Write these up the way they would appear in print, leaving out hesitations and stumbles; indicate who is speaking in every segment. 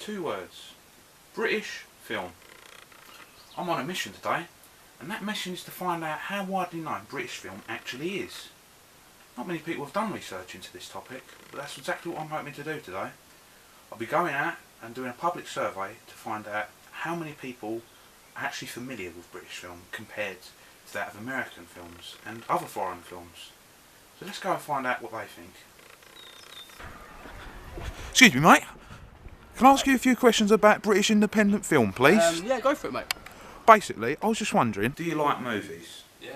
Speaker 1: 2 words. British film. I'm on a mission today, and that mission is to find out how widely known British film actually is. Not many people have done research into this topic, but that's exactly what I'm hoping to do today. I'll be going out and doing a public survey to find out how many people are actually familiar with British film compared to that of American films and other foreign films. So let's go and find out what they think. Excuse me, mate. Can I ask you a few questions about British independent film, please?
Speaker 2: Yeah, go for it, mate.
Speaker 1: Basically, I was just wondering, do you like movies?
Speaker 3: Yeah.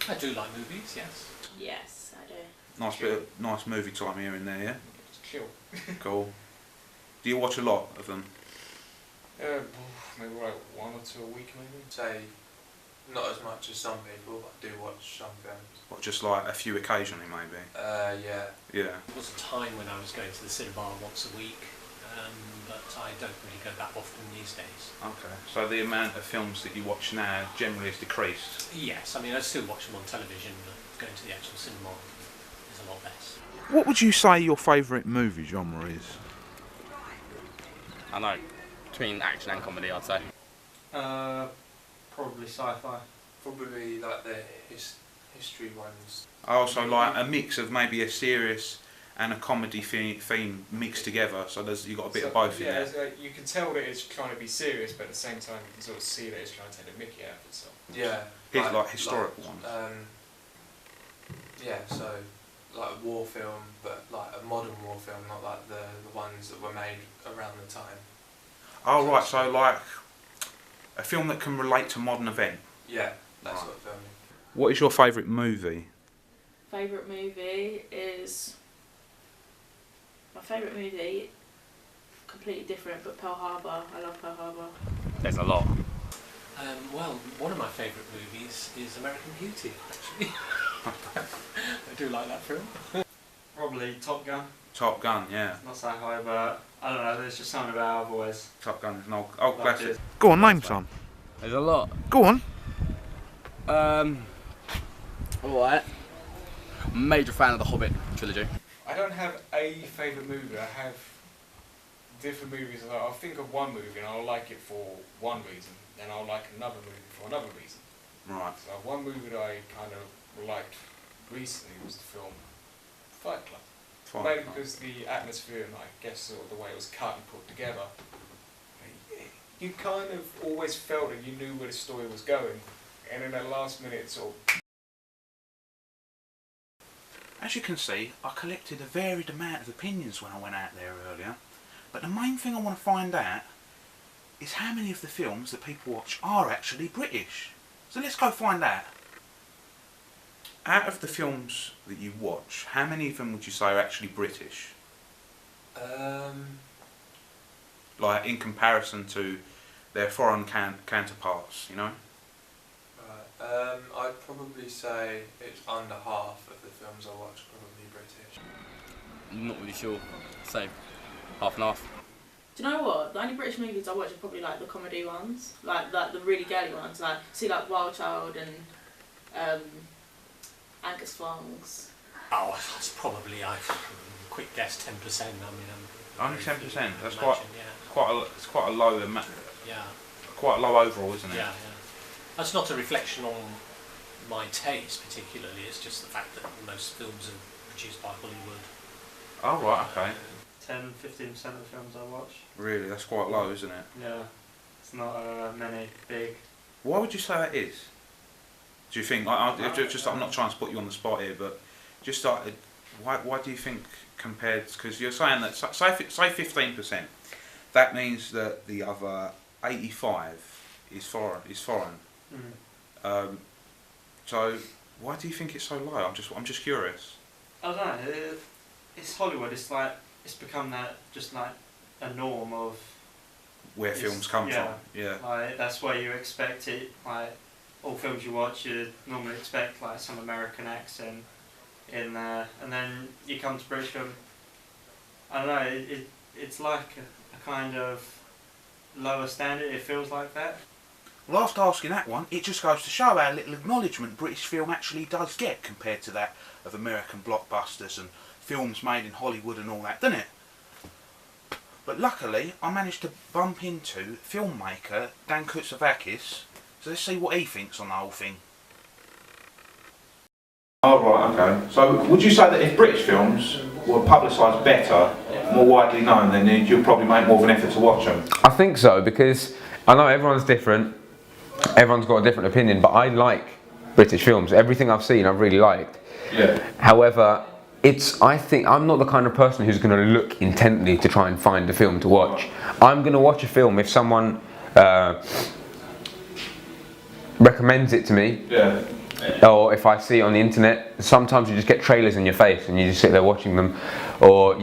Speaker 2: I do like movies, yes.
Speaker 4: Yes, I do.
Speaker 1: Nice bit of nice movie time here and there, yeah?
Speaker 3: It's chill.
Speaker 1: Cool. Do you watch a lot of them?
Speaker 3: Maybe like 1 or 2 a week, maybe. Say, not as much as some people, but I do watch some films.
Speaker 1: What, just like a few occasionally, maybe?
Speaker 3: Yeah.
Speaker 1: Yeah.
Speaker 2: There was a time when I was going to the cinema once a week, but I don't really go that often these days.
Speaker 1: Okay. So the amount of films that you watch now generally has decreased?
Speaker 2: Yes, I mean I still watch them on television, but going to the actual cinema is a lot less.
Speaker 1: What would you say your favourite movie genre is?
Speaker 5: I know, between action and comedy, I'd say.
Speaker 6: Probably sci-fi.
Speaker 3: Probably like the history ones.
Speaker 1: Oh, so like a mix of maybe a serious and a comedy theme mixed together, so you've got a bit of both in there.
Speaker 6: Yeah, you can tell that it's trying to be serious, but at the same time you can sort of see that it's trying to take the mickey out of itself.
Speaker 3: Yeah.
Speaker 1: Here's like historical ones.
Speaker 3: Yeah, so like a war film, but like a modern war film, not like the ones that were made around the time.
Speaker 1: Oh right, so like a film that can relate to modern event.
Speaker 3: Yeah, that
Speaker 1: Right.
Speaker 3: sort of filming.
Speaker 1: What is your favourite movie?
Speaker 4: Favourite movie is... My favourite movie, completely different, but Pearl Harbor. I love Pearl Harbor.
Speaker 5: There's a lot.
Speaker 2: Well, one of my favourite movies is American Beauty, actually. I do like that film.
Speaker 6: Probably Top Gun.
Speaker 1: Top Gun, yeah.
Speaker 6: Not sci-fi, but I don't know, there's just something about I've always
Speaker 1: Top Gun is an old
Speaker 6: loved
Speaker 1: classic.
Speaker 6: it.
Speaker 1: Go on, name some.
Speaker 5: There's a lot.
Speaker 1: Go on.
Speaker 5: Alright. Major fan of the Hobbit trilogy.
Speaker 6: I don't have a favourite movie, I have different movies. I'll think of one movie and I'll like it for one reason, then I'll like another movie for another reason.
Speaker 1: Right.
Speaker 6: So one movie that I kind of liked recently was the film Fight Club.
Speaker 1: Fine.
Speaker 6: Mainly because the atmosphere and I guess sort of the way it was cut and put together, you kind of always felt that you knew where the story was going, and in that last minute sort of...
Speaker 1: As you can see, I collected a varied amount of opinions when I went out there earlier, but the main thing I want to find out is how many of the films that people watch are actually British. So let's go find out. Out of the films that you watch, how many of them would you say are actually British? Like in comparison to their foreign counterparts, you know?
Speaker 3: Right. I'd probably say it's under half of the films I watch are probably British.
Speaker 5: I'm not really sure. Say, half and half.
Speaker 4: Do you know what? The only British movies I watch are probably like the comedy ones, like the really girly ones, like Wild Child and Angus Fong's.
Speaker 2: Oh, that's probably, quick guess, 10%. I mean,
Speaker 1: Only 10%. That's
Speaker 2: imagine, yeah.
Speaker 1: it's quite a low
Speaker 2: Yeah.
Speaker 1: quite a low overall, isn't it?
Speaker 2: Yeah. That's not a reflection on my taste particularly, it's just the fact that most films are produced by Hollywood.
Speaker 1: Oh right, okay.
Speaker 6: 10-15% of the films I watch.
Speaker 1: Really, that's quite low, isn't it?
Speaker 6: Yeah, it's not many big.
Speaker 1: Why would you say that is? Do you think? I'm not trying to put you on the spot here, but just why do you think compared? Because you're saying that say 15%, that means that the other 85 is foreign.
Speaker 6: Mm.
Speaker 1: So why do you think it's so low? I'm just curious.
Speaker 6: I don't know. It's Hollywood. It's like it's become that just like a norm of
Speaker 1: Where films come
Speaker 6: yeah.
Speaker 1: from. Yeah.
Speaker 6: Like that's where you expect it. Like all films you watch, you normally expect like some American accent in there, and then you come to British film. I don't know. It's like a kind of lower standard. It feels like that.
Speaker 1: Well, after asking that one, it just goes to show how little acknowledgement British film actually does get compared to that of American blockbusters and films made in Hollywood and all that, doesn't it? But luckily, I managed to bump into filmmaker Dan Kutsavakis, so let's see what he thinks on the whole thing. Oh right, okay. So would you say that if British films were publicised better, more widely known, then you'd probably make more of an effort to watch them?
Speaker 7: I think so, because I know everyone's different, everyone's got a different opinion, but I like British films. Everything I've seen I've really liked.
Speaker 1: Yeah.
Speaker 7: However, I think I'm not the kind of person who's going to look intently to try and find a film to watch. I'm going to watch a film if someone recommends it to me.
Speaker 1: Yeah.
Speaker 7: Or if I see it on the internet. Sometimes you just get trailers in your face and you just sit there watching them, or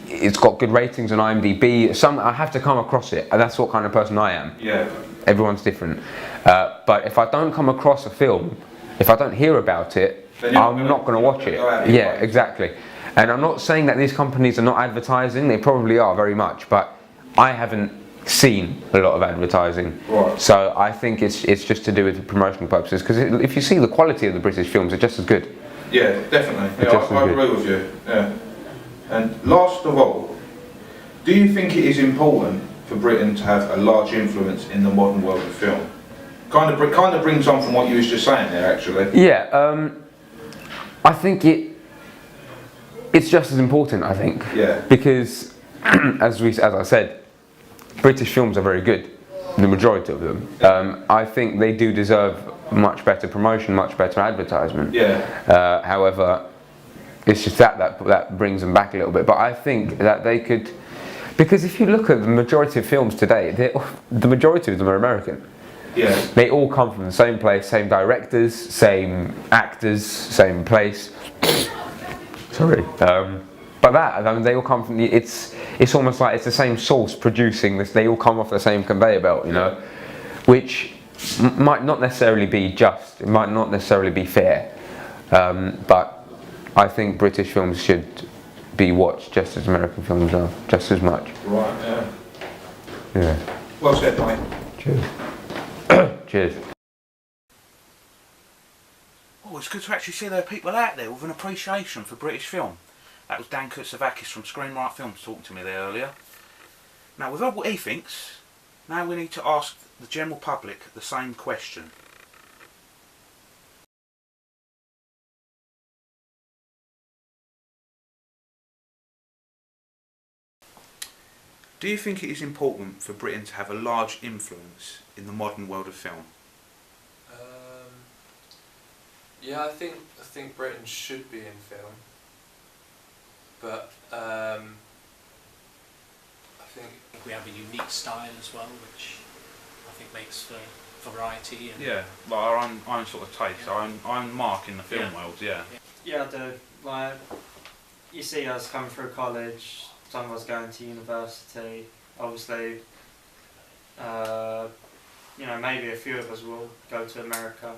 Speaker 7: it's got good ratings on IMDb. I have to come across it, and that's what kind of person I am.
Speaker 1: Yeah.
Speaker 7: Everyone's different. But if I don't come across a film, if I don't hear about it, I'm not going to watch it. Yeah, exactly. And I'm not saying that these companies are not advertising. They probably are very much, but I haven't seen a lot of advertising.
Speaker 1: Right.
Speaker 7: So I think it's just to do with promotional purposes, because if you see the quality of the British films, they're just as good.
Speaker 1: Yeah, definitely. Yeah, I agree with you. Yeah. And last of all, do you think it is important for Britain to have a large influence in the modern world of film? Kind of brings on from what you was just saying there, actually.
Speaker 7: Yeah, I think it's just as important. I think.
Speaker 1: Yeah.
Speaker 7: Because as I said, British films are very good, the majority of them. I think they do deserve much better promotion, much better advertisement.
Speaker 1: Yeah.
Speaker 7: However, it's just that brings them back a little bit. But I think that they could, because if you look at the majority of films today, the majority of them are American.
Speaker 1: Yeah.
Speaker 7: They all come from the same place, same directors, same actors, same place. Sorry. They all come from it's almost like it's the same source producing this. They all come off the same conveyor belt, you know, which might not necessarily be just. It might not necessarily be fair, but I think British films should be watched just as American films are, just as much.
Speaker 1: Right. Yeah.
Speaker 7: Yeah.
Speaker 1: Well said, mate.
Speaker 7: Cheers. Cheers.
Speaker 1: Oh, it's good to actually see there are people out there with an appreciation for British film. That was Dan Kutsavakis from Screenwrite Films talking to me there earlier. Now, with what he thinks, now we need to ask the general public the same question. Do you think it is important for Britain to have a large influence in the modern world of film?
Speaker 3: Yeah, I think Britain should be in film, but I think
Speaker 2: We have a unique style as well, which I think makes for variety. And
Speaker 1: Yeah, like our own sort of taste, our own mark in the film
Speaker 2: Yeah.
Speaker 1: world, yeah.
Speaker 6: Yeah, I do. Like, you see us coming through college, some of us going to university, obviously, maybe a few of us will go to America,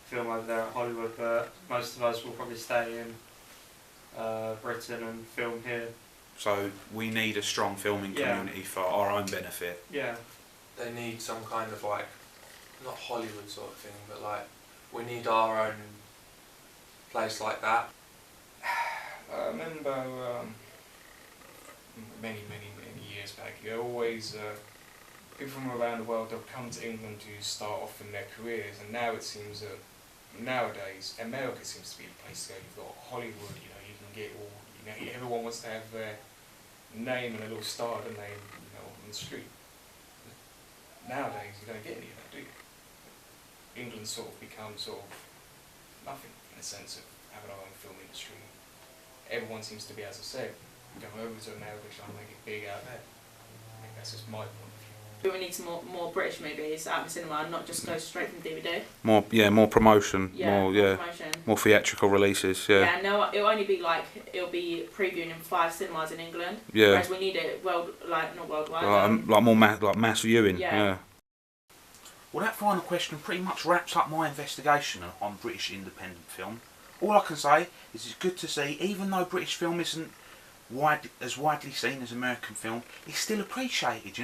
Speaker 6: film over there at Hollywood, but most of us will probably stay in Britain and film here.
Speaker 1: So we need a strong filming
Speaker 6: Yeah.
Speaker 1: community for our own benefit.
Speaker 6: Yeah.
Speaker 3: they need some kind of like, not Hollywood sort of thing, but like, we need our own place like that.
Speaker 8: I remember many years back, you always, people from around the world have come to England to start off in their careers, and now it seems that nowadays America seems to be the place to go. You've got Hollywood, you can get all, everyone wants to have their name and a little star, don't they, on the street. Nowadays you don't get any of that, do you? England sort of becomes nothing in the sense of having our own film industry. Everyone seems to be, as I said, going over to America trying to make it big out there. I think that's just my point of view.
Speaker 4: But we need some more British movies out in the cinema and not just go straight from DVD.
Speaker 1: More promotion,
Speaker 4: More promotion.
Speaker 1: more theatrical releases,
Speaker 4: Yeah, no, it'll be previewing in 5 cinemas in England.
Speaker 1: Yeah.
Speaker 4: Whereas we need it not worldwide.
Speaker 1: Like mass viewing.
Speaker 4: Yeah.
Speaker 1: Well, that final question pretty much wraps up my investigation on British independent film. All I can say is it's good to see, even though British film isn't as widely seen as American film, it's still appreciated.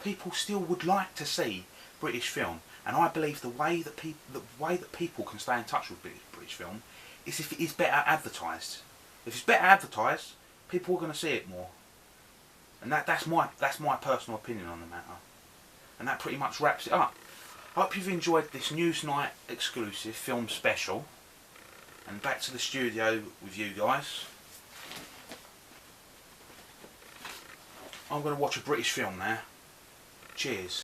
Speaker 1: People still would like to see British film, and I believe the way that people can stay in touch with British film is if it is better advertised. If it's better advertised, people are going to see it more. And that's my personal opinion on the matter. And that pretty much wraps it up. I hope you've enjoyed this Newsnight exclusive film special. And back to the studio with you guys. I'm going to watch a British film now. Cheers.